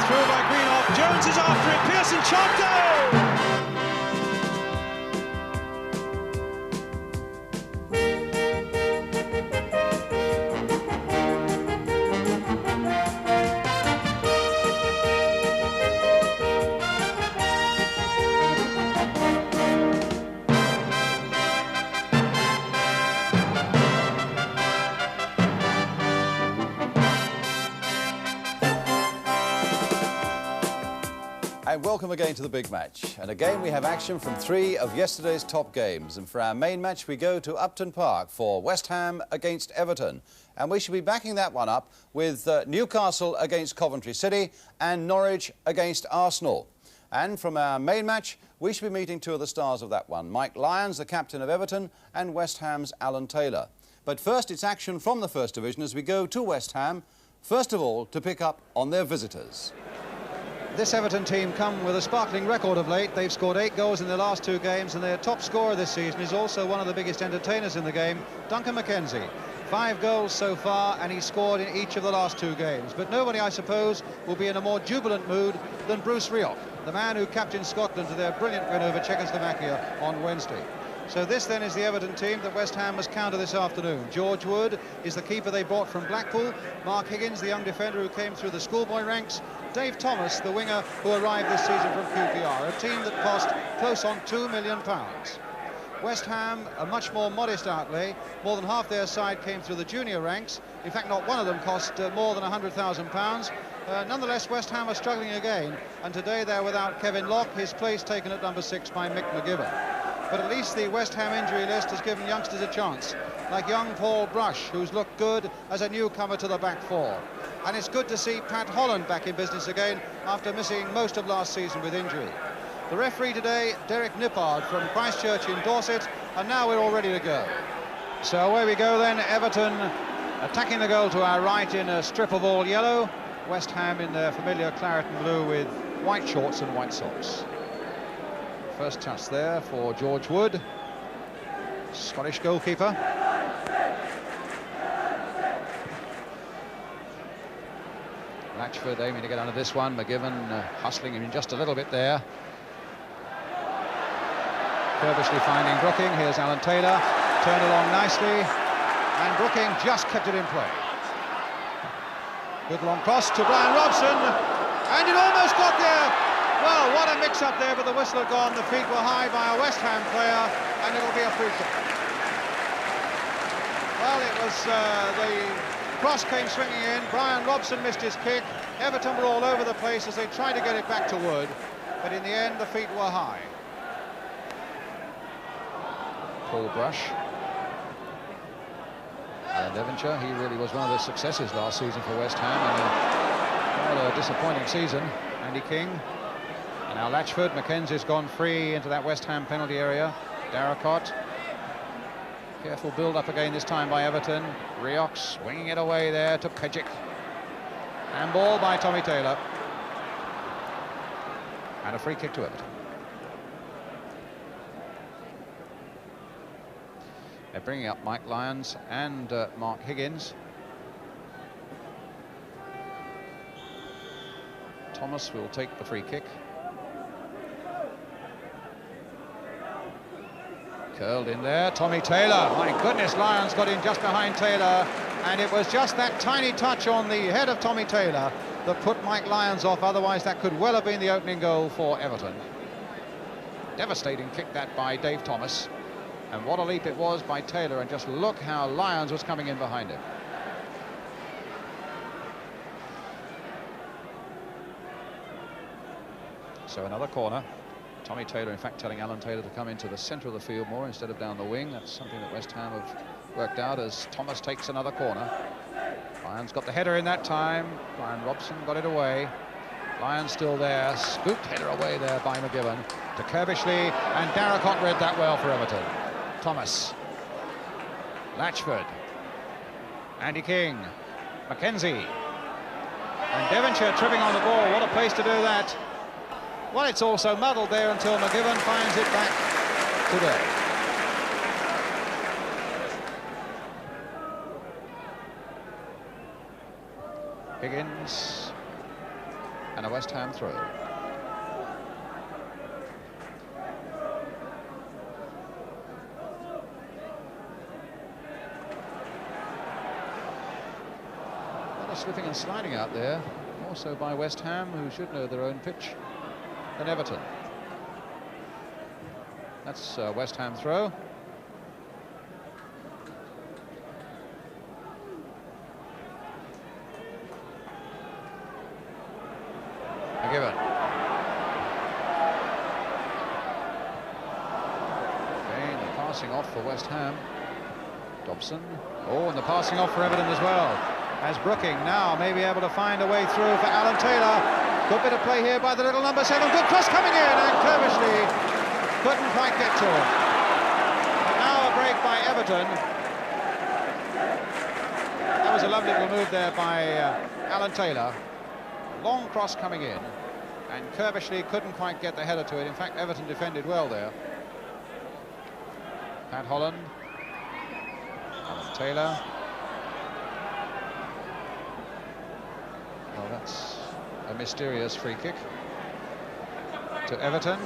through by Greenough. Jones is after it. Pearson chopped out. And welcome again to the big match. And again we have action from 3 of yesterday's top games. And for our main match we go to Upton Park for West Ham against Everton. And we should be backing that one up with Newcastle against Coventry City and Norwich against Arsenal. And from our main match we should be meeting 2 of the stars of that one. Mike Lyons, the captain of Everton, and West Ham's Alan Taylor. But first it's action from the First Division as we go to West Ham, first of all to pick up on their visitors. This Everton team come with a sparkling record of late. They've scored 8 goals in their last 2 games, and their top scorer this season is also one of the biggest entertainers in the game, Duncan McKenzie. 5 goals so far, and he's scored in each of the last 2 games. But nobody, I suppose, will be in a more jubilant mood than Bruce Rioch, the man who captained Scotland to their brilliant win over Czechoslovakia on Wednesday. So this then is the Everton team that West Ham must counter this afternoon. George Wood is the keeper they bought from Blackpool. Mark Higgins, the young defender who came through the schoolboy ranks. Dave Thomas, the winger who arrived this season from QPR, a team that cost close on £2 million. West Ham, a much more modest outlay. More than half their side came through the junior ranks. In fact, not one of them cost more than £100,000. Nonetheless, West Ham are struggling again, and today they're without Kevin Locke, his place taken at number 6 by Mick McGibbon. But at least the West Ham injury list has given youngsters a chance, like young Paul Brush, who's looked good as a newcomer to the back 4. And it's good to see Pat Holland back in business again after missing most of last season with injury. The referee today, Derek Nippard from Christchurch in Dorset, and now we're all ready to go. So away we go then, Everton attacking the goal to our right in a strip of all yellow, West Ham in their familiar claret and blue with white shorts and white socks. First touch there for George Wood, Scottish goalkeeper. Latchford aiming to get under this one, McGibbon hustling him just a little bit there. Curbishly finding Brooking, here's Alan Taylor, turned along nicely, and Brooking just kept it in play. Good long cross to Brian Robson, and it almost got there. Well, what a mix-up there, but the whistle had gone. The feet were high by a West Ham player, and it'll be a free kick. Well, it was the cross came swinging in. Brian Robson missed his kick. Everton were all over the place as they tried to get it back to Wood, but in the end, the feet were high. Paul Brush. And Devonshire, he really was one of the successes last season for West Ham, and quite a disappointing season. Andy King. And now Latchford, Mackenzie's gone free into that West Ham penalty area. Darracott. Careful build-up again this time by Everton. Rioch swinging it away there to Pejic. And ball by Tommy Taylor. And a free kick to Everton. They're bringing up Mike Lyons and Mark Higgins. Thomas will take the free kick. Curled in there, Tommy Taylor. My goodness, Lyons got in just behind Taylor, and it was just that tiny touch on the head of Tommy Taylor that put Mike Lyons off. Otherwise, that could well have been the opening goal for Everton. Devastating kick that by Dave Thomas. And what a leap it was by Taylor, and just look how Lyons was coming in behind him. So another corner. Tommy Taylor, in fact, telling Alan Taylor to come into the centre of the field more instead of down the wing. That's something that West Ham have worked out as Thomas takes another corner. Lyons got the header in that time. Brian Robson got it away. Lyons still there. Scooped header away there by McGibbon to Curbishley, and Darracott read that well for Everton. Thomas. Latchford. Andy King. Mackenzie. And Devonshire tripping on the ball. What a place to do that. Well, it's also muddled there until McGibbon finds it back today. Higgins. and a West Ham throw. A lot of slipping and sliding out there, more so by West Ham, who should know their own pitch, than Everton. That's a West Ham throw. Given. Again, the passing off for West Ham. Dobson. Oh, and the passing off for Everton as well. As Brooking now may be able to find a way through for Alan Taylor. Good bit of play here by the little number 7. Good cross coming in, and Kerbishley couldn't quite get to it. And now a break by Everton. That was a lovely little move there by Alan Taylor. Long cross coming in, and Kerbishley couldn't quite get the header to it. In fact, Everton defended well there. Pat Holland, Alan Taylor. Well, that's a mysterious free kick to Everton.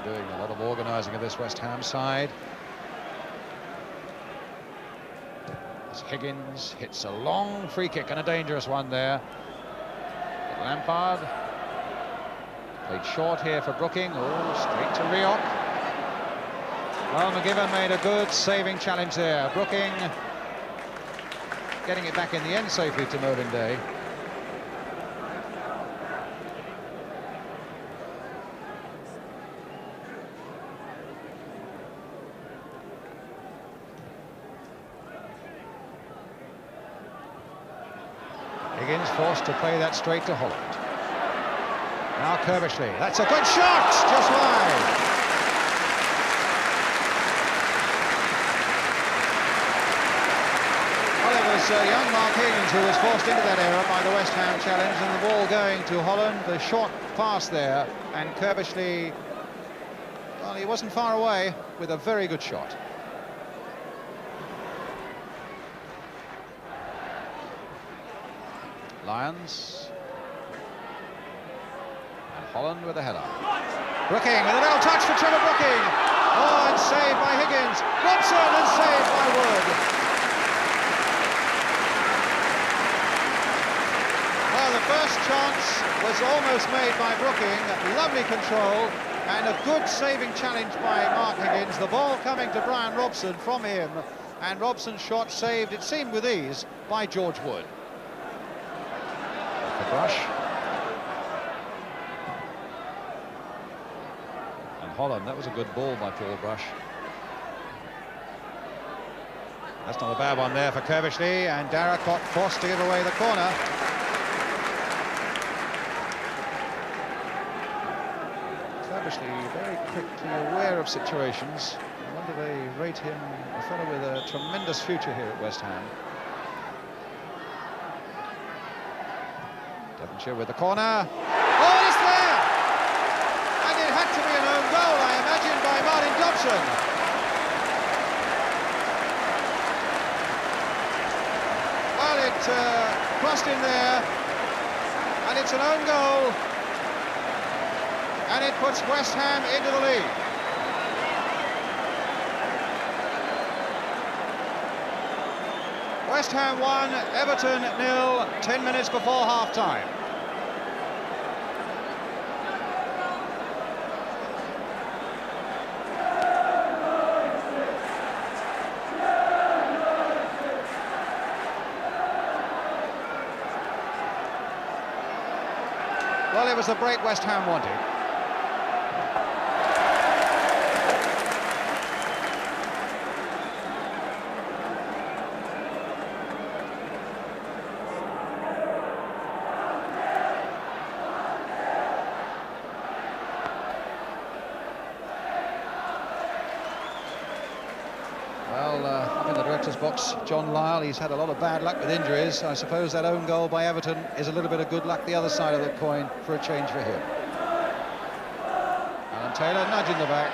Doing a lot of organising of this West Ham side. As Higgins hits a long free kick, and a dangerous one there. But Lampard played short here for Brooking. Oh, straight to Rioch. Well, McGiven made a good saving challenge there. Brooking getting it back in the end safely to Mervyn Day. Higgins forced to play that straight to Holland. Now Kerbishley. That's a good shot, just wide. Well, it was young Mark Higgins who was forced into that error by the West Ham challenge, and the ball going to Holland. The short pass there, and Kerbishley, well, he wasn't far away with a very good shot. Lyons, and Holland with a header. Brooking with a little touch for Trevor Brooking. Oh, and saved by Higgins. Robson, and saved by Wood. Well, the first chance was almost made by Brooking. Lovely control and a good saving challenge by Mark Higgins. The ball coming to Brian Robson from him, and Robson's shot saved, it seemed with ease, by George Wood. Brush. And Holland, that was a good ball by Paul Brush. That's not a bad one there for Kerbishley, and Darracott forced to give away the corner. Kerbishley very quickly aware of situations. I wonder they rate him a fellow with a tremendous future here at West Ham. Devonshire with the corner. Oh, it's there! And it had to be an own goal, I imagine, by Martin Dobson. Well, it crossed in there, and it's an own goal, and it puts West Ham into the lead. West Ham 1, Everton 0, 10 minutes before half-time. Well, it was the break West Ham wanted. Up in the director's box, John Lyle, he's had a lot of bad luck with injuries. I suppose that own goal by Everton is a little bit of good luck the other side of the coin for a change for him. Taylor, nudge in the back.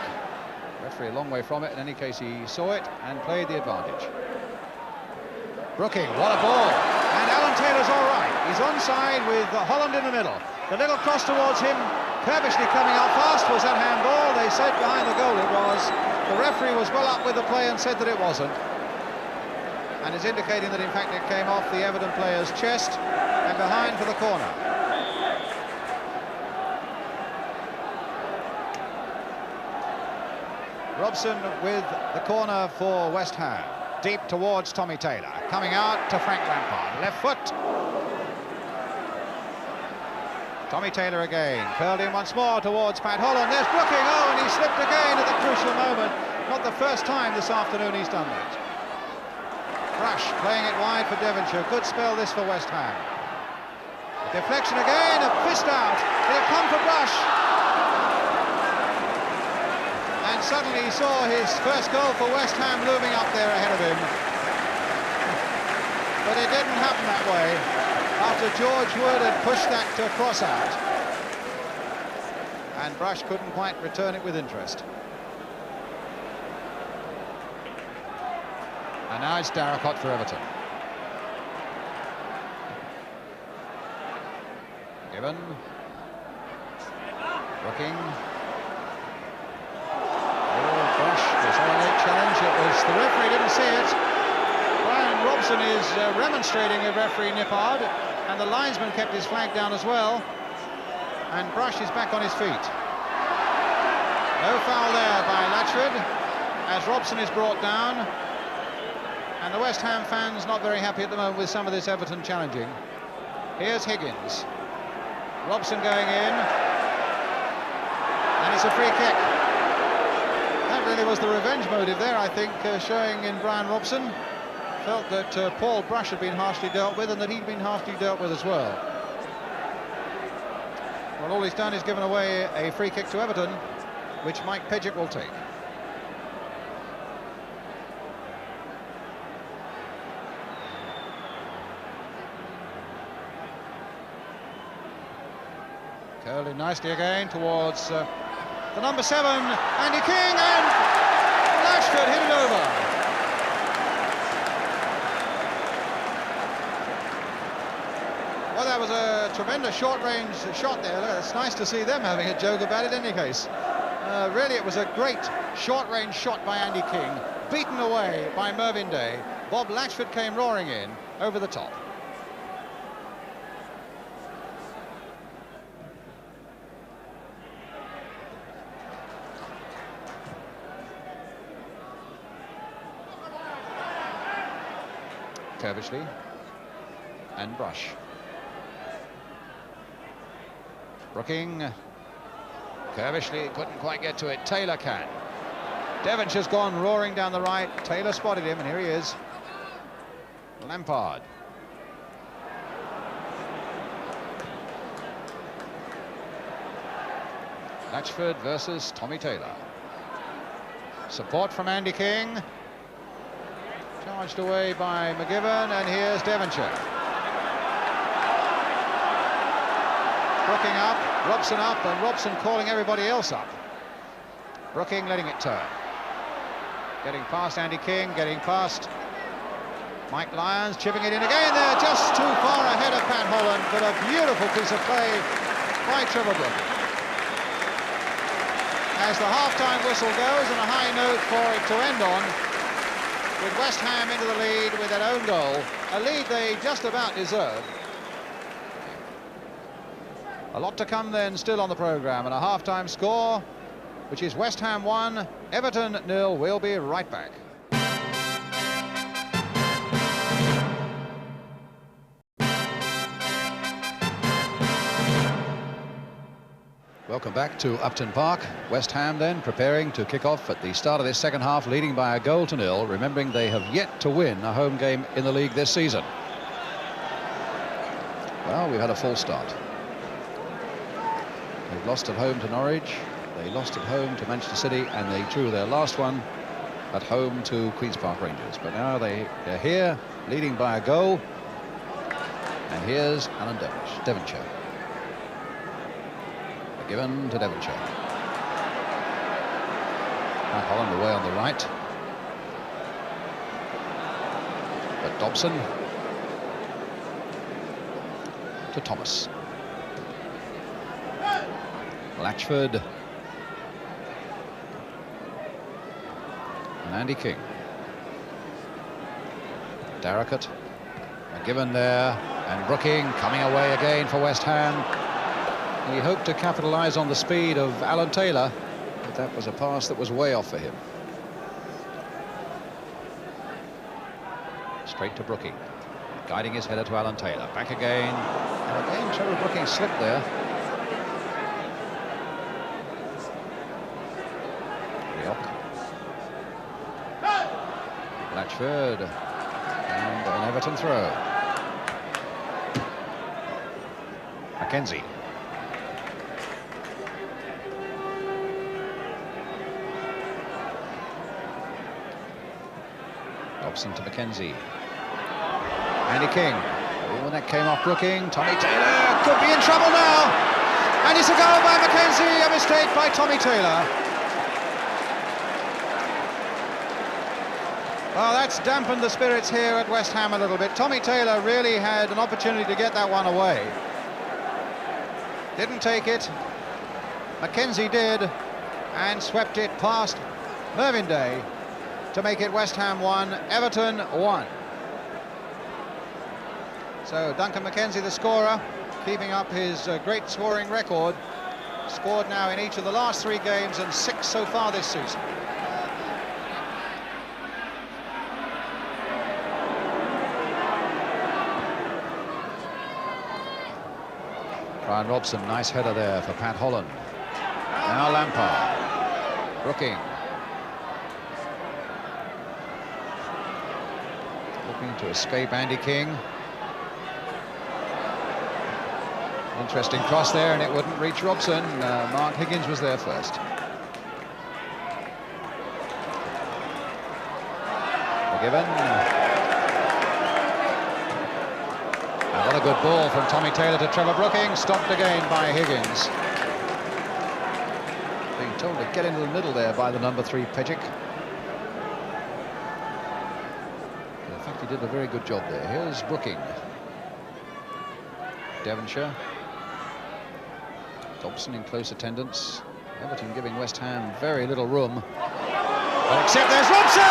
Referee a long way from it. In any case, he saw it and played the advantage. Brooking, what a ball. And Alan Taylor's all right. He's onside with Holland in the middle. The little cross towards him, Curbishley coming out fast. Was that handball? They said behind the goal it was. The referee was well up with the play and said that it wasn't. And is indicating that in fact it came off the Everton player's chest and behind for the corner. Robson with the corner for West Ham. Deep towards Tommy Taylor. Coming out to Frank Lampard. Left foot. Tommy Taylor again. Curled in once more towards Pat Holland. There's Brooking. Oh, and he slipped again at the crucial moment. Not the first time this afternoon he's done that. Brush playing it wide for Devonshire. Good spell this for West Ham. A deflection again. A fist out. It'll come for Brush. And suddenly he saw his first goal for West Ham looming up there ahead of him. But it didn't happen that way after George Wood had pushed that to cross out. And Brush couldn't quite return it with interest. And now it's Darracott for Everton. Given. Brooking. Challenge. It was the referee didn't see it. Brian Robson is remonstrating with referee Nippard, and the linesman kept his flag down as well. And Brush is back on his feet. No foul there by Latchford as Robson is brought down. And the West Ham fans not very happy at the moment with some of this Everton challenging. Here's Higgins. Robson going in. And it's a free kick. That really was the revenge motive there, I think, showing in Brian Robson. Felt that Paul Brush had been harshly dealt with and that he'd been harshly dealt with as well. Well, all he's done is given away a free kick to Everton, which Mike Pidgeot will take. Curling nicely again towards the number 7, Andy King, and Latchford hit it over. Well, that was a tremendous short-range shot there. It's nice to see them having a joke about it in any case. Really, it was a great short-range shot by Andy King, beaten away by Mervyn Day. Bob Latchford came roaring in over the top. Curbishley and Brush. Brooking. Curbishley couldn't quite get to it. Taylor can. Devonshire's gone roaring down the right. Taylor spotted him, and here he is. Lampard. Latchford versus Tommy Taylor. Support from Andy King. Charged away by McGibbon, and here's Devonshire. Brooking up, Robson up, and Robson calling everybody else up. Brooking letting it turn. Getting past Andy King, getting past Mike Lyons, chipping it in again there, just too far ahead of Pat Holland, but a beautiful piece of play by Trevor Brooking. As the half-time whistle goes, and a high note for it to end on, with West Ham into the lead with their own goal, a lead they just about deserve. A lot to come then still on the programme, and a half-time score, which is West Ham 1, Everton 0. We'll be right back. Welcome back to Upton Park. West Ham then preparing to kick off at the start of this second half, leading by a goal to 0, remembering they have yet to win a home game in the league this season. Well, we've had a false start. They've lost at home to Norwich, they lost at home to Manchester City, and they drew their last one at home to Queen's Park Rangers. But now they're here, leading by a goal, and here's Alan Devonshire. Given to Devonshire. Holland away on the right. But Dobson to Thomas. Latchford. And Andy King. Darricott. McGiven there. And Brooking coming away again for West Ham. He hoped to capitalise on the speed of Alan Taylor, but that was a pass that was way off for him. Straight to Brooking. Guiding his header to Alan Taylor. Back again. And again, Trevor Brooking slipped there. Latchford. And an Everton throw. Mackenzie. Dobson to Mackenzie. Andy King. Oh, and that came off Brooking. Tommy Taylor could be in trouble now. And it's a goal by Mackenzie. A mistake by Tommy Taylor. Well, that's dampened the spirits here at West Ham a little bit. Tommy Taylor really had an opportunity to get that one away. Didn't take it. Mackenzie did, and swept it past Mervyn Day to make it West Ham 1, Everton 1. So Duncan Mackenzie, the scorer, keeping up his great scoring record. Scored now in each of the last 3 games and 6 so far this season. Brian Robson, nice header there for Pat Holland. Now Lampard. Brooking. Looking to escape Andy King. Interesting cross there, and it wouldn't reach Robson. Mark Higgins was there first. McGiven. What a good ball from Tommy Taylor to Trevor Brooking, stopped again by Higgins. Being told to get into the middle there by the number 3 Pejic. In fact, he did a very good job there. Here's Brooking. Devonshire. Dobson in close attendance. Everton giving West Ham very little room. But except there's Robson!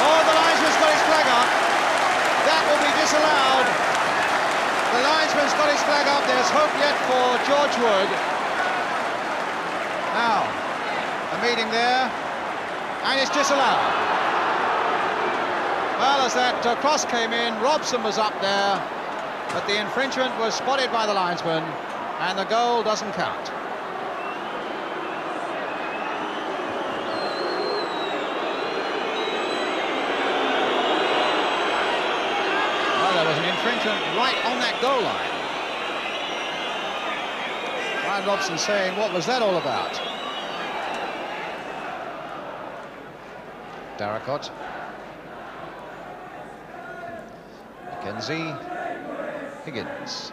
Oh, the linesman's got his flag up. That will be disallowed. The linesman's got his flag up. There's hope yet for George Wood. Now, a meeting there, and it's disallowed. Well, as that cross came in, Robson was up there, but the infringement was spotted by the linesman, and the goal doesn't count. Infringement right on that goal line. Brian Robson saying, what was that all about? Darricott. Mackenzie. Higgins.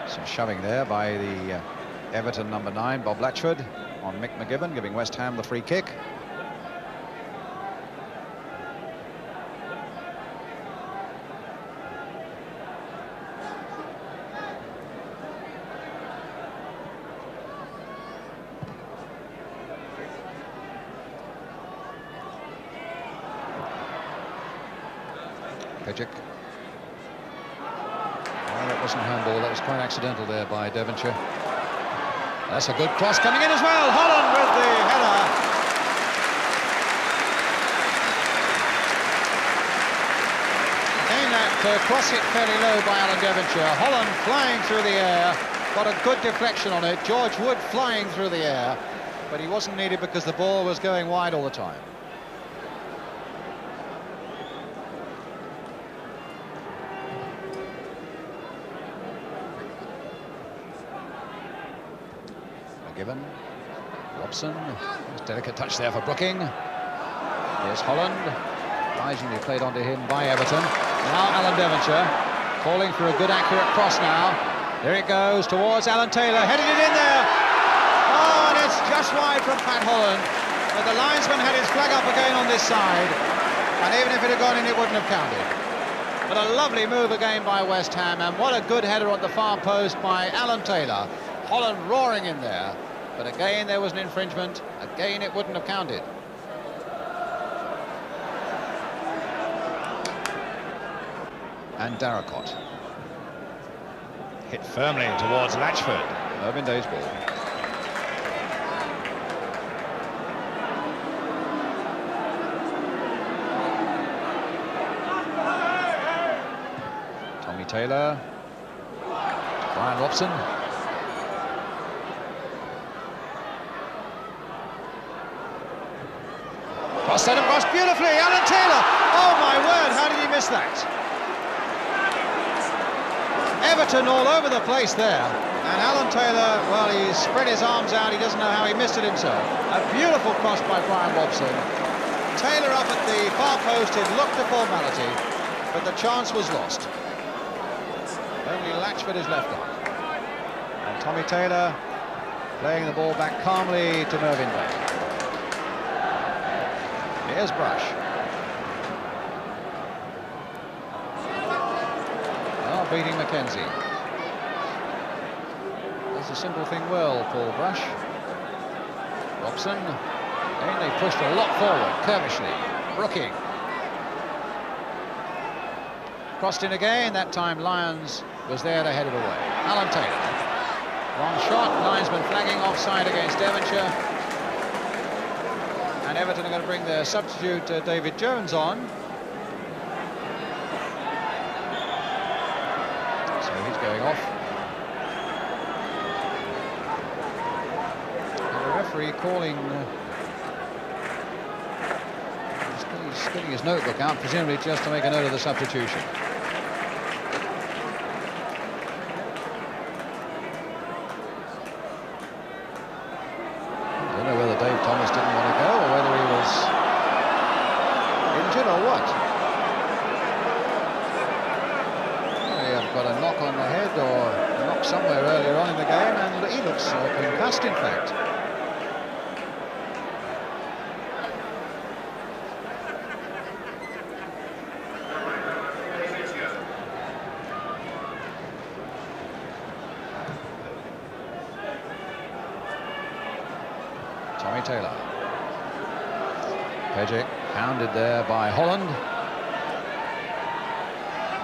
Some shoving there by the Everton number 9, Bob Latchford, on Mick McGiven, giving West Ham the free kick. Pejic. That wasn't handball, that was quite accidental there by Devonshire. That's a good cross coming in as well. Holland with the header. Again, that cross hit fairly low by Alan Devonshire. Holland flying through the air, got a good deflection on it. George Wood flying through the air, but he wasn't needed because the ball was going wide all the time. McGibbon, Robson, nice delicate touch there for Brooking. Here's Holland, surprisingly played onto him by Everton. Now Alan Devonshire, calling for a good accurate cross now. Here it goes towards Alan Taylor, headed it in there. Oh, and it's just wide from Pat Holland. But the linesman had his flag up again on this side, and even if it had gone in, it wouldn't have counted. But a lovely move again by West Ham, and what a good header at the far post by Alan Taylor. Holland roaring in there, but again there was an infringement. Again it wouldn't have counted. And Darracott hit firmly towards Latchford. Irvin Day's ball. Tommy Taylor, Brian Robson. Set him across beautifully, Alan Taylor. Oh my word, how did he miss that? Everton all over the place there. And Alan Taylor, well, he's spread his arms out, he doesn't know how he missed it himself. A beautiful cross by Brian Robson. Taylor up at the far post, it looked a formality, but the chance was lost. Only Latchford is left up. And Tommy Taylor playing the ball back calmly to Mervyn Bay. Here's Brush. Now beating Mackenzie. Does the simple thing well, Paul Brush. Robson. And they pushed a lot forward, curvishly. Brooking. Crossed in again, that time Lyons was there to head it away. Alan Taylor. Wrong shot, linesman flagging offside against Devonshire. And Everton are going to bring their substitute David Jones on. So he's going off. And the referee calling... he's getting his notebook out, presumably just to make a note of the substitution. I don't know whether Dave Thomas didn't want to go or whether he was injured or what. He had got a knock on the head or a knock somewhere earlier on in the game, and he looks concussed, in fact. Tommy Taylor. Pejic pounded there by Holland.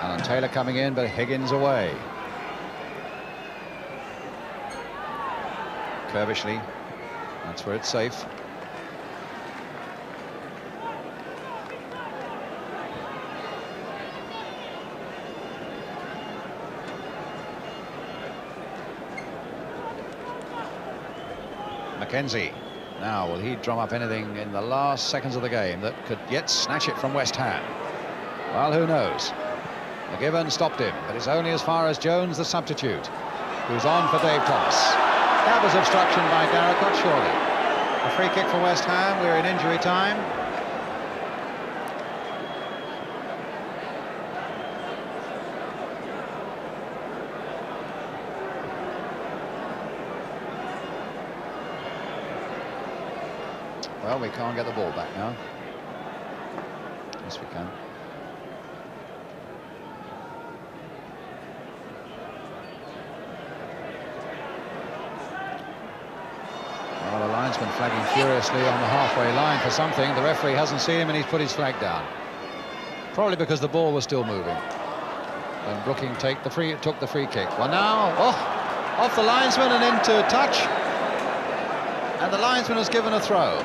Alan Taylor coming in, but Higgins away. Curvishly, that's where it's safe. Mackenzie. Now, will he drum up anything in the last seconds of the game that could yet snatch it from West Ham? Well, who knows? McGibbon stopped him, but it's only as far as Jones, the substitute, who's on for Dave Thomas. That was obstruction by Darracott, surely. A free kick for West Ham. We're in injury time. Well, we can't get the ball back now. Yes, we can. Well, the linesman flagging furiously on the halfway line for something. The referee hasn't seen him and he's put his flag down. Probably because the ball was still moving. And Brooking took the free kick. Well, now, off the linesman and into touch. And the linesman has given a throw.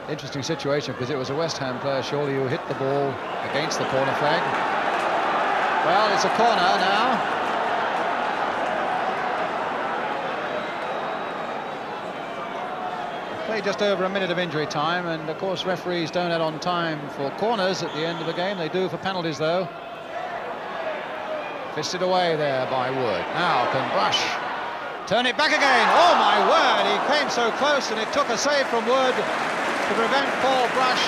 Interesting situation, because it was a West Ham player, surely, who hit the ball against the corner flag. Well, it's a corner now. Played just over a minute of injury time, and of course referees don't add on time for corners at the end of the game. They do for penalties, though. Fisted away there by Wood. Now can Brush turn it back again. Oh my word, he came so close, and it took a save from Wood to prevent Paul Brush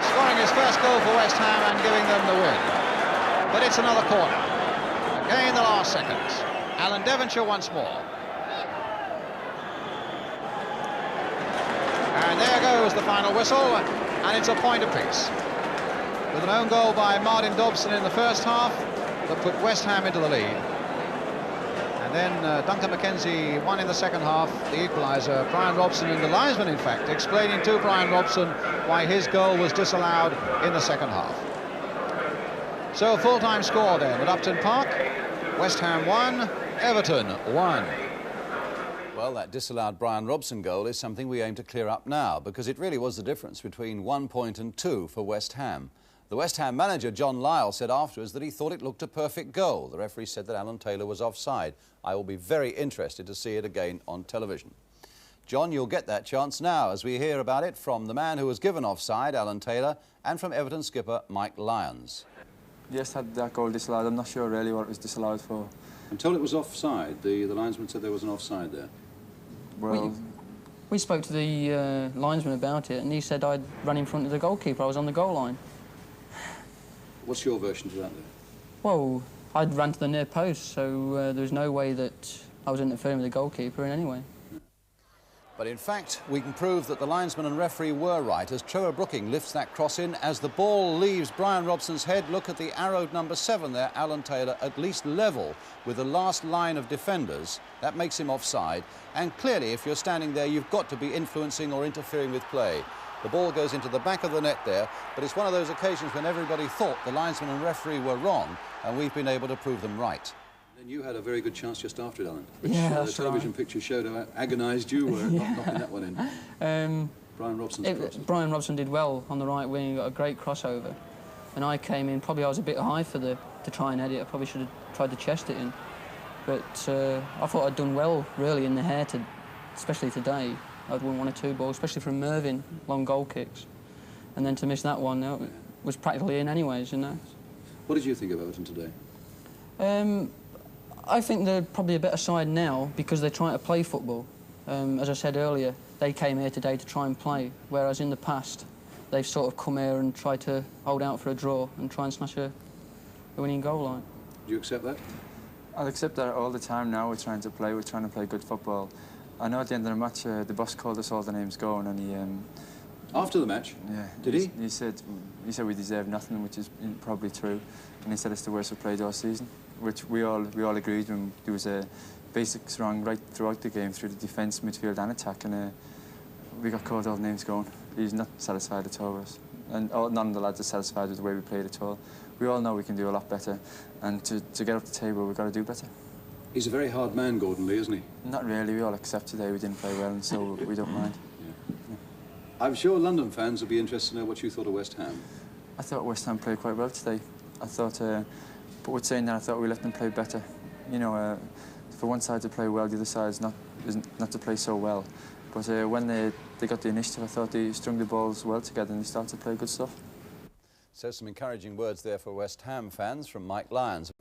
scoring his first goal for West Ham and giving them the win. But it's another corner. Again, the last seconds. Alan Devonshire once more. And there goes the final whistle, and it's a point apiece. With an own goal by Martin Dobson in the first half that put West Ham into the lead. And then Duncan McKenzie won in the second half, the equaliser. Brian Robson, and the linesman, in fact, explaining to Brian Robson why his goal was disallowed in the second half. So a full-time score then at Upton Park. West Ham 1, Everton 1. Well, that disallowed Brian Robson goal is something we aim to clear up now, because it really was the difference between 1 point and 2 for West Ham. The West Ham manager, John Lyles, said afterwards that he thought it looked a perfect goal. The referee said that Alan Taylor was offside. I will be very interested to see it again on television. John, you'll get that chance now as we hear about it from the man who was given offside, Alan Taylor, and from Everton skipper Mike Lyons. Yes, had that goal disallowed. I'm not sure really what it was disallowed for. I'm told it was offside. The linesman said there was an offside there. Well, we spoke to the linesman about it, and he said I'd run in front of the goalkeeper. I was on the goal line. What's your version to that then? Well, I'd run to the near post, so there was no way that I was interfering with the goalkeeper in any way. But in fact, we can prove that the linesman and referee were right as Trevor Brooking lifts that cross in. As the ball leaves Brian Robson's head, look at the arrowed number 7 there, Alan Taylor, at least level with the last line of defenders. That makes him offside. And clearly, if you're standing there, you've got to be influencing or interfering with play. The ball goes into the back of the net there, but it's one of those occasions when everybody thought the linesman and referee were wrong, and we've been able to prove them right. And you had a very good chance just after it, Alan. Which, the television picture showed how agonised you were not knocking that one in. Brian Robson's cross. Brian Robson did well on the right wing, got a great crossover. And I came in, probably I was a bit high to try and head it. I probably should have tried to chest it in. But I thought I'd done well, really, in the hair, especially today. I'd won 1 or 2 balls, especially from Mervyn, long goal kicks. And then to miss that one, it was practically in anyways, you know. What did you think of Everton today? I think they're probably a better side now because they're trying to play football. As I said earlier, they came here today to try and play, whereas in the past, they've sort of come here and tried to hold out for a draw and try and smash a winning goal line. Do you accept that? I'll accept that all the time now. We're trying to play good football. I know at the end of the match, the boss called us all the names going, and he... After the match? Yeah. Did he? He said we deserve nothing, which is probably true. And he said it's the worst we've played all season, which we all agreed when there was basics wrong right throughout the game, through the defence, midfield and attack, and we got called all the names going. He's not satisfied at all with us. And none of the lads are satisfied with the way we played at all. We all know we can do a lot better, and to get up the table, we've got to do better. He's a very hard man, Gordon Lee, isn't he? Not really. We all accept today we didn't play well, and so we don't mind. Yeah. I'm sure London fans will be interested to know what you thought of West Ham. I thought West Ham played quite well today. I thought, but with saying that, I thought we let them play better. You know, for one side to play well, the other side is not to play so well. But when they got the initiative, I thought they strung the balls well together and they started to play good stuff. So some encouraging words there for West Ham fans from Mike Lyons.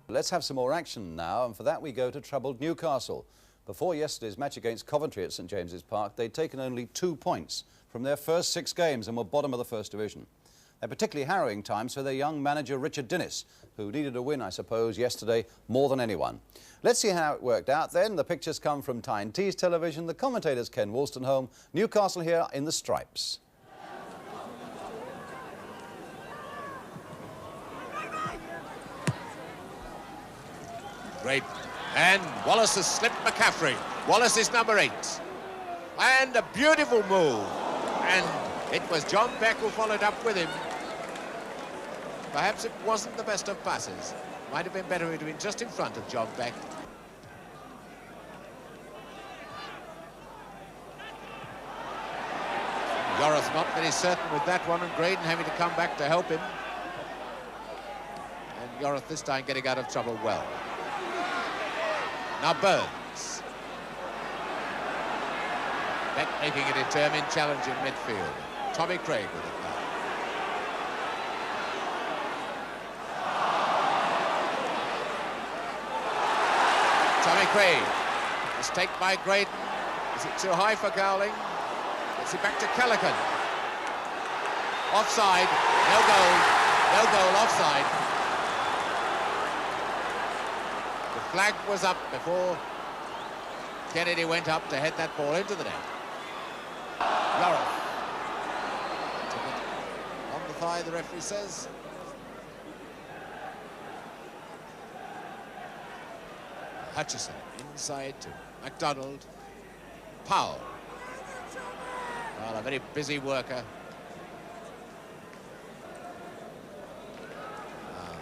Let's have some more action now, and for that we go to troubled Newcastle. Before yesterday's match against Coventry at St James's Park, they'd taken only 2 points from their first 6 games and were bottom of the First Division. They're particularly harrowing times for their young manager Richard Dinnis, who needed a win, I suppose, yesterday more than anyone. Let's see how it worked out then. The pictures come from Tyne Tees Television. The commentator's Ken Wolstenholme. Newcastle here in the stripes. Great. And Wallace has slipped McCaffrey. Wallace is number 8. And a beautiful move. And it was John Beck who followed up with him. Perhaps it wasn't the best of passes. Might have been better if it had been just in front of John Beck. Yorath not very certain with that one, and Graydon having to come back to help him. And Yorath this time getting out of trouble well. Now Burns. Beck making a determined challenge in midfield. Tommy Craig with it now. Tommy Craig. Mistake by Graydon. Is it too high for Gowling? Gets it back to Callaghan. Offside. No goal. No goal. Offside. The flag was up before Kennedy went up to head that ball into the net. Laurel. Took it on the thigh, the referee says. Hutchison inside to MacDonald. Powell. Well, a very busy worker.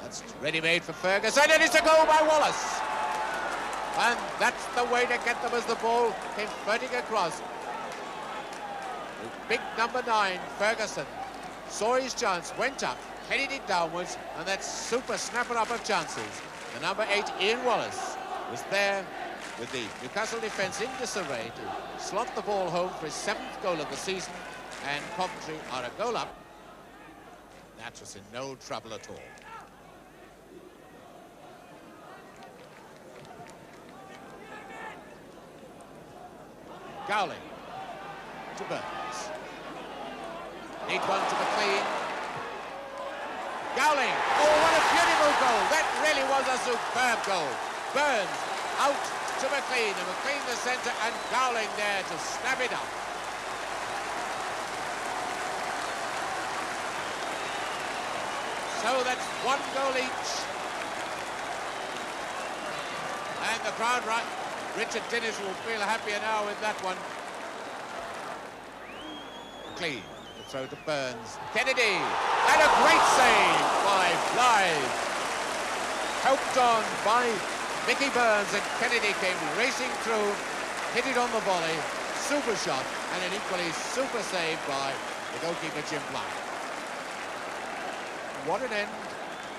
That's ready-made for Ferguson, and it's a goal by Wallace. And that's the way to get them as the ball came floating across. The big number 9, Ferguson, saw his chance, went up, headed it downwards, and that super snapper up of chances. The number 8, Ian Wallace, was there with the Newcastle defence in disarray to slot the ball home for his 7th goal of the season, and Coventry are a goal up. That was in no trouble at all. Gowling to Burns. Neat one to McLean. Gowling. Oh, what a beautiful goal. That really was a superb goal. Burns out to McLean, and McLean the centre, and Gowling there to snap it up. So that's 1 goal each. And the crowd, right, Richard Dennis will feel happier now with that one. McLean, the throw to Burns. Kennedy, and a great save by Lyons. Helped on by Mickey Burns, and Kennedy came racing through, hit it on the volley, super shot, and an equally super save by the goalkeeper Jim Black. What an end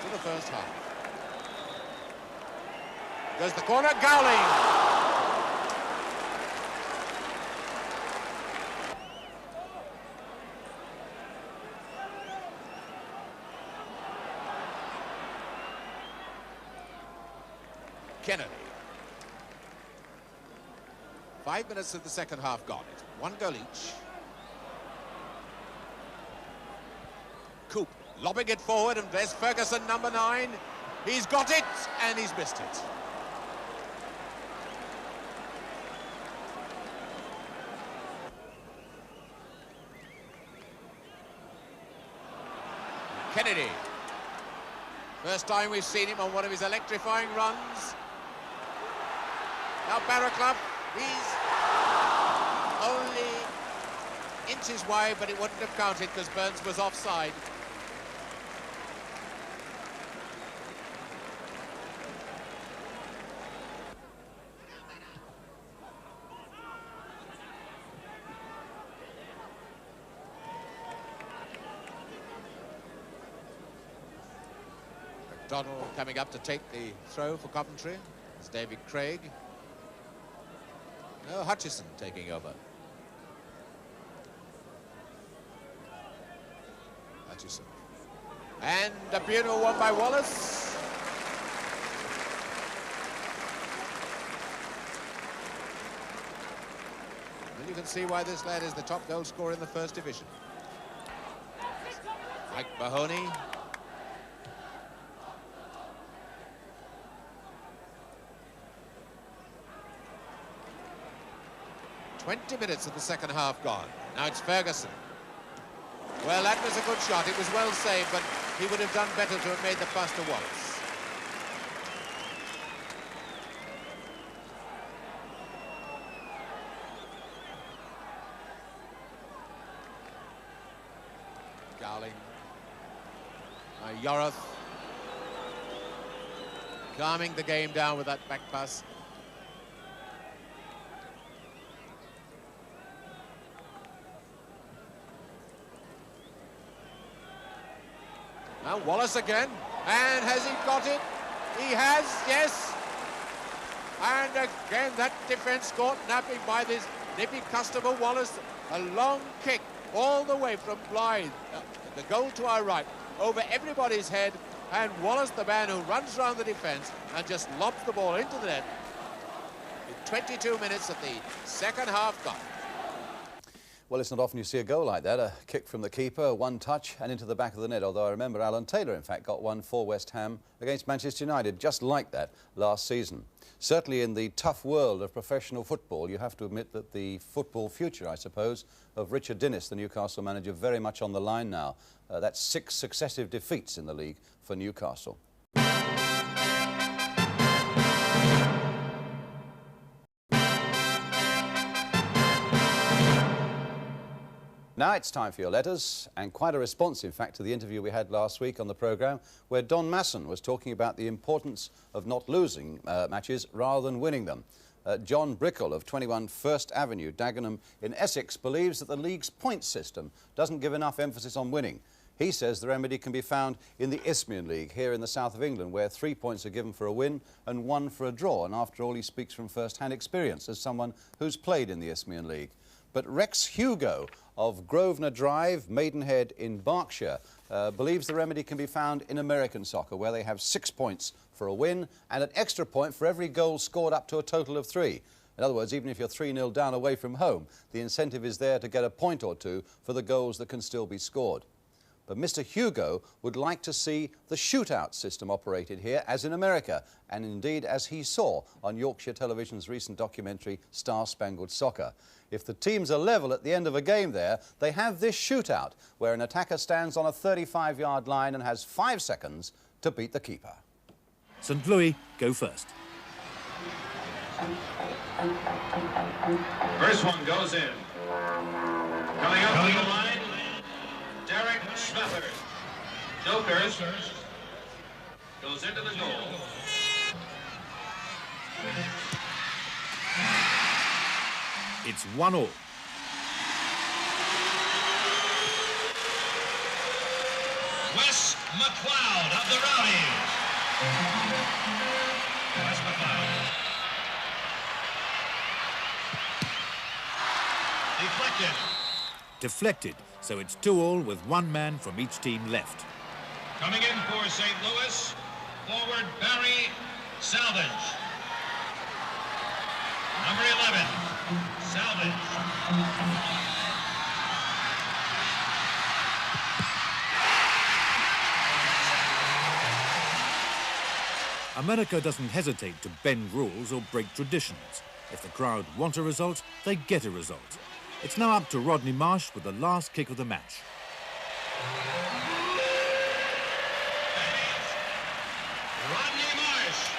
to the first half. Goes the corner, Gowling. Kennedy. 5 minutes of the second half gone. It's 1 goal each. Coop lobbing it forward, and there's Ferguson, number 9. He's got it, and he's missed it. Kennedy. First time we've seen him on one of his electrifying runs. Now Barraclough, he's only inches wide, but it wouldn't have counted because Burns was offside. McDonald coming up to take the throw for Coventry. It's David Craig. No, Hutchison taking over. Hutchison. And a beautiful one by Wallace. And you can see why this lad is the top goal scorer in the First Division. Mike Mahoney. "20 minutes of the second half gone. Now it's Ferguson. Well, that was a good shot. It was well saved, but he would have done better to have made the pass to Wallace. Gowling. Yoroth. Calming the game down with that back pass. Now Wallace again, and has he got it? He has, yes. And again, that defence caught napping by this nippy customer Wallace, a long kick all the way from Blythe, the goal to our right, over everybody's head, and Wallace, the man who runs round the defence and just lobs the ball into the net. With 22 minutes of the second half gone. Well, it's not often you see a goal like that, a kick from the keeper, one touch and into the back of the net, although I remember Alan Taylor, in fact, got one for West Ham against Manchester United, just like that last season. Certainly in the tough world of professional football, you have to admit that the football future, I suppose, of Richard Dinnis, the Newcastle manager, very much on the line now. That's 6 successive defeats in the league for Newcastle. Now it's time for your letters, and quite a response, in fact, to the interview we had last week on the programme, where Don Masson was talking about the importance of not losing matches rather than winning them. John Brickle of 21 First Avenue, Dagenham in Essex, believes that the league's point system doesn't give enough emphasis on winning. He says the remedy can be found in the Isthmian League here in the south of England, where 3 points are given for a win and 1 for a draw. And after all, he speaks from first-hand experience as someone who's played in the Isthmian League. But Rex Hugo of Grosvenor Drive, Maidenhead in Berkshire, believes the remedy can be found in American soccer, where they have 6 points for a win and an extra point for every goal scored up to a total of 3. In other words, even if you're 3-0 down away from home, the incentive is there to get a point or two for the goals that can still be scored. But Mr. Hugo would like to see the shootout system operated here, as in America, and indeed as he saw on Yorkshire Television's recent documentary, Star Spangled Soccer. If the teams are level at the end of a game there, they have this shootout, where an attacker stands on a 35-yard line and has 5 seconds to beat the keeper. St. Louis go first. First one goes in. Coming up to the line, Derek Schmether. Jokers goes into the goal. It's 1-1. Wes McLeod of the Rowdies. Wes McLeod. Deflected. Deflected, so it's 2-2 with 1 man from each team left. Coming in for St. Louis, forward Barry Salvage. Number 11, Salvage. America doesn't hesitate to bend rules or break traditions. If the crowd want a result, they get a result. It's now up to Rodney Marsh with the last kick of the match. Rodney Marsh.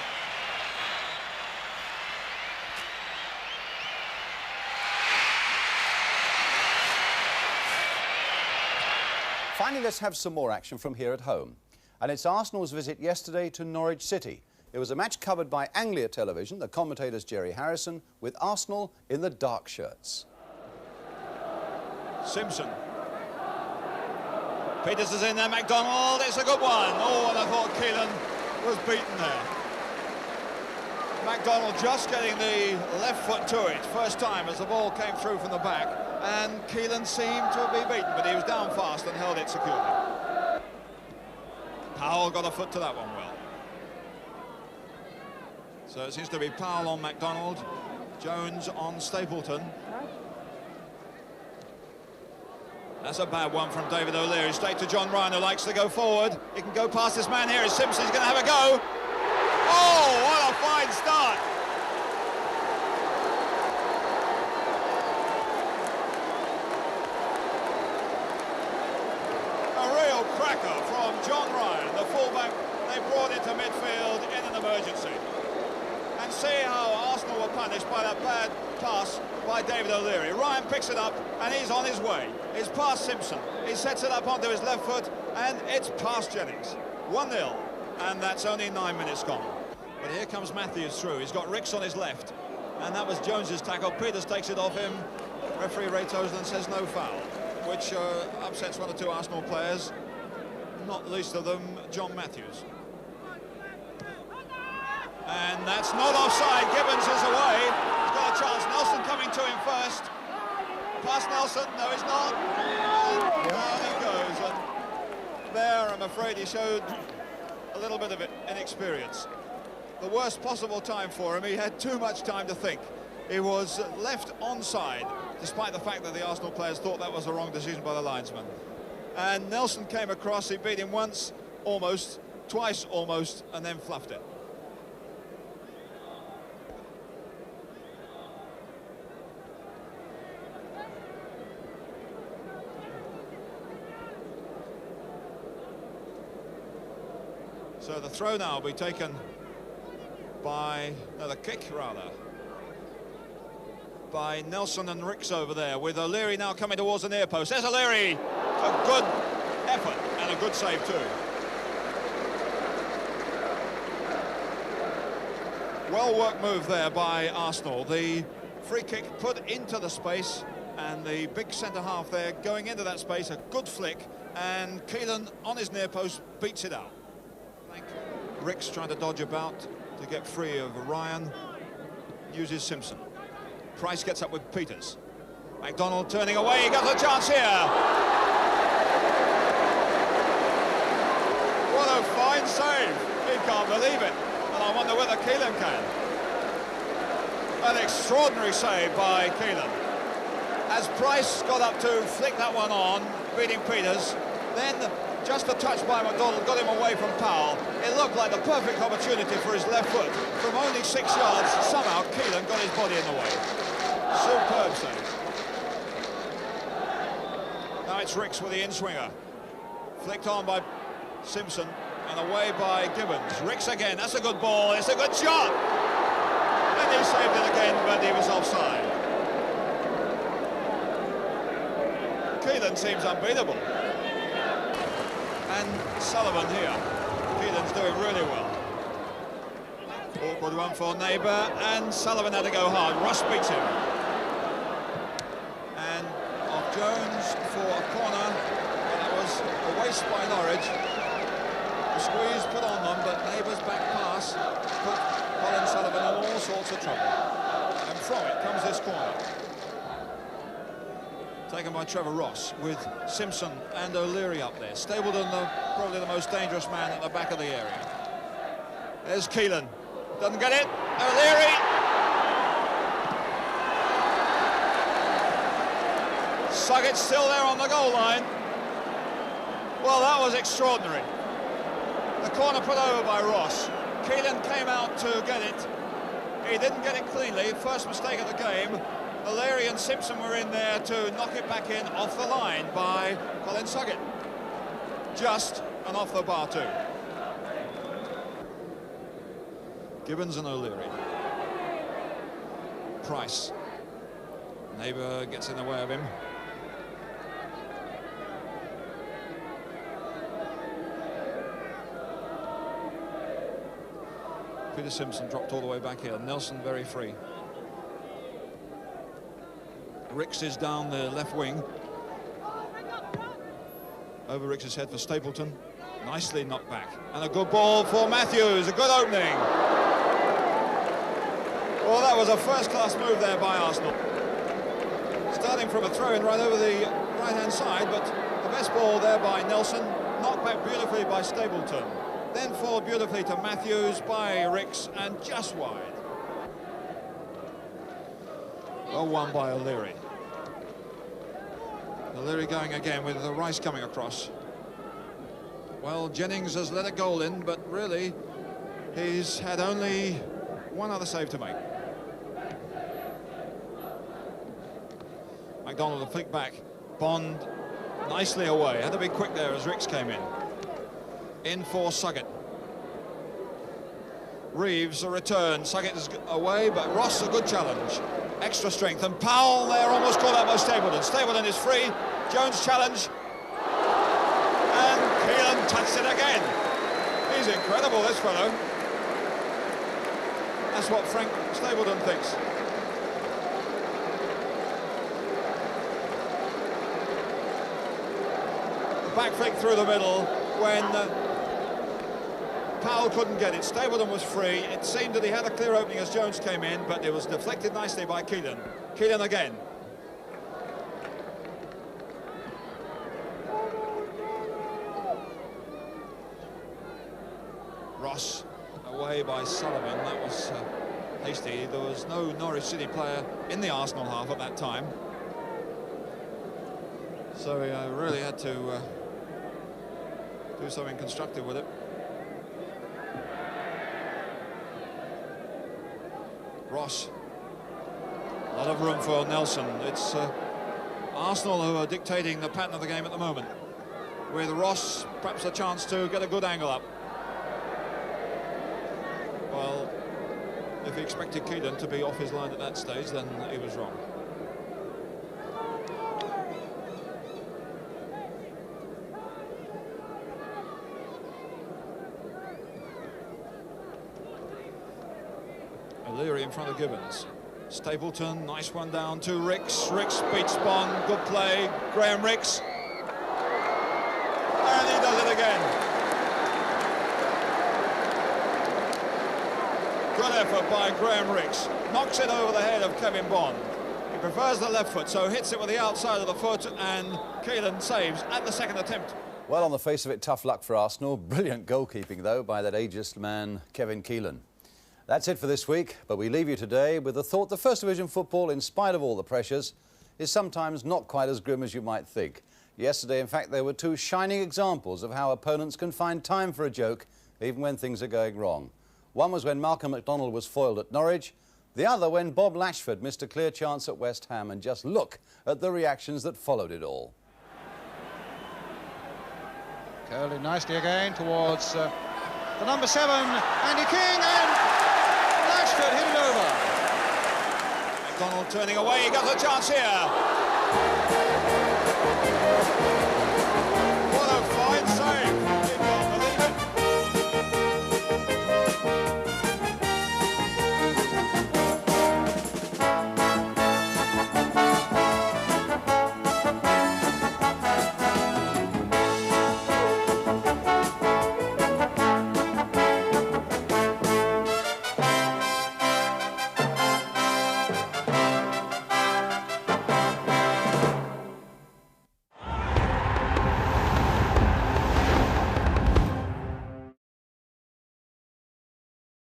Finally, let's have some more action from here at home. And it's Arsenal's visit yesterday to Norwich City. It was a match covered by Anglia Television, the commentator's Jerry Harrison, with Arsenal in the dark shirts. Simpson. Peters is in there, MacDonald, it's a good one. Oh, and I thought Keelan was beaten there. MacDonald just getting the left foot to it, first time as the ball came through from the back, and Keelan seemed to be beaten, but he was down fast and held it securely. Powell got a foot to that one well. So it seems to be Powell on MacDonald, Jones on Stapleton. That's a bad one from David O'Leary, straight to John Ryan, who likes to go forward. He can go past this man here, is Simpson, he's going to have a go. Oh, what a fine start. A real cracker from John Ryan, the fullback they brought into midfield in an emergency. And see how Arsenal were punished by that bad pass by David O'Leary. Ryan picks it up and he's on his way. It's past Simpson. He sets it up onto his left foot and it's past Jennings. 1-0, and that's only 9 minutes gone. But here comes Matthews through. He's got Ricks on his left, and that was Jones's tackle. Peters takes it off him. Referee Ray Toseland says no foul, which upsets 1 or 2 Arsenal players, not least of them John Matthews. And that's not offside. Gibbons is away. He's got a chance. Nelson coming coming to him first. Past Nelson, no he's not. And down he goes. And there, I'm afraid he showed a little bit of inexperience. The worst possible time for him. He had too much time to think. He was left onside, despite the fact that the Arsenal players thought that was the wrong decision by the linesman. And Nelson came across, he beat him once, almost, twice almost, and then fluffed it. So the throw now will be taken by, no, the kick rather, by Nelson and Ricks over there, with O'Leary now coming towards the near post. There's O'Leary, a good effort and a good save too. Well-worked move there by Arsenal. The free kick put into the space, and the big centre-half there going into that space, a good flick, and Keelan on his near post beats it out. Ricks trying to dodge about to get free of Ryan, uses Simpson. Price gets up with Peters. McDonald turning away, he got a chance here. What a fine save. He can't believe it. And I wonder whether Keelan can. An extraordinary save by Keelan. As Price got up to flick that one on, beating Peters, then just a touch by McDonald got him away from Powell. It looked like the perfect opportunity for his left foot. From only 6 yards, somehow Keelan got his body in the way. Superb save. Now it's Ricks with the in-swinger. Flicked on by Simpson and away by Gibbons. Ricks again, that's a good ball, it's a good shot! And he saved it again, but he was offside. Keelan seems unbeatable. And Sullivan here. Keelan's doing really well. Awkward one for Neighbour, and Sullivan had to go hard. Ross beats him. And off Jones for a corner. And that was a waste by Norwich. The squeeze put on them, but Neighbour's back pass put Colin Sullivan in all sorts of trouble. And from it comes this corner. Taken by Trevor Ross, with Simpson and O'Leary up there. Stapleton, probably the most dangerous man at the back of the area. There's Keelan. Doesn't get it. O'Leary. Suggett's still there on the goal line. Well, that was extraordinary. The corner put over by Ross. Keelan came out to get it. He didn't get it cleanly. First mistake of the game. O'Leary and Simpson were in there to knock it back in off the line by Colin Suggett. Just and off the bar too. Gibbons and O'Leary. Price. Neighbour gets in the way of him. Peter Simpson dropped all the way back here. Nelson very free. Ricks is down the left wing. Over Ricks' head for Stapleton. Nicely knocked back. And a good ball for Matthews. A good opening. Well, that was a first-class move there by Arsenal. Starting from a throw-in right over the right-hand side, but the best ball there by Nelson. Knocked back beautifully by Stapleton. Then forward beautifully to Matthews by Ricks, and just wide. Well won by O'Leary. O'Leary going again with the Rice coming across. Well, Jennings has let a goal in, but really he's had only one other save to make. McDonald a flick back. Bond nicely away. Had to be quick there as Ricks came in. In for Suggett. Reeves a return. Suggett is away, but Ross a good challenge. Extra strength, and Powell there almost caught out by Stapleton. Stapleton is free. Jones challenge. And Keelan touched it again. He's incredible, this fellow. That's what Frank Stapleton thinks. Back flick through the middle when Powell couldn't get it. Stapleton was free. It seemed that he had a clear opening as Jones came in, but it was deflected nicely by Keelan. Keelan again. Ross away by Sullivan. That was hasty. There was no Norwich City player in the Arsenal half at that time. So he really had to do something constructive with it. Ross. A lot of room for Nelson. It's Arsenal who are dictating the pattern of the game at the moment, with Ross perhaps a chance to get a good angle up. Well, if he expected Keelan to be off his line at that stage, then he was wrong. O'Leary in front of Gibbons. Stapleton, nice one down to Ricks. Ricks beats Bond, good play. Graham Ricks. And he does it again. Good effort by Graham Ricks. Knocks it over the head of Kevin Bond. He prefers the left foot, so hits it with the outside of the foot, and Keelan saves at the second attempt. Well, on the face of it, tough luck for Arsenal. Brilliant goalkeeping, though, by that ageist man, Kevin Keelan. That's it for this week, but we leave you today with the thought that First Division football, in spite of all the pressures, is sometimes not quite as grim as you might think. Yesterday, in fact, there were two shining examples of how opponents can find time for a joke, even when things are going wrong. One was when Malcolm McDonald was foiled at Norwich, the other when Bob Latchford missed a clear chance at West Ham, and just look at the reactions that followed it all. Curling nicely again towards the number 7, Andy King, and Latchford hit it over. McDonald turning away, he got a chance here.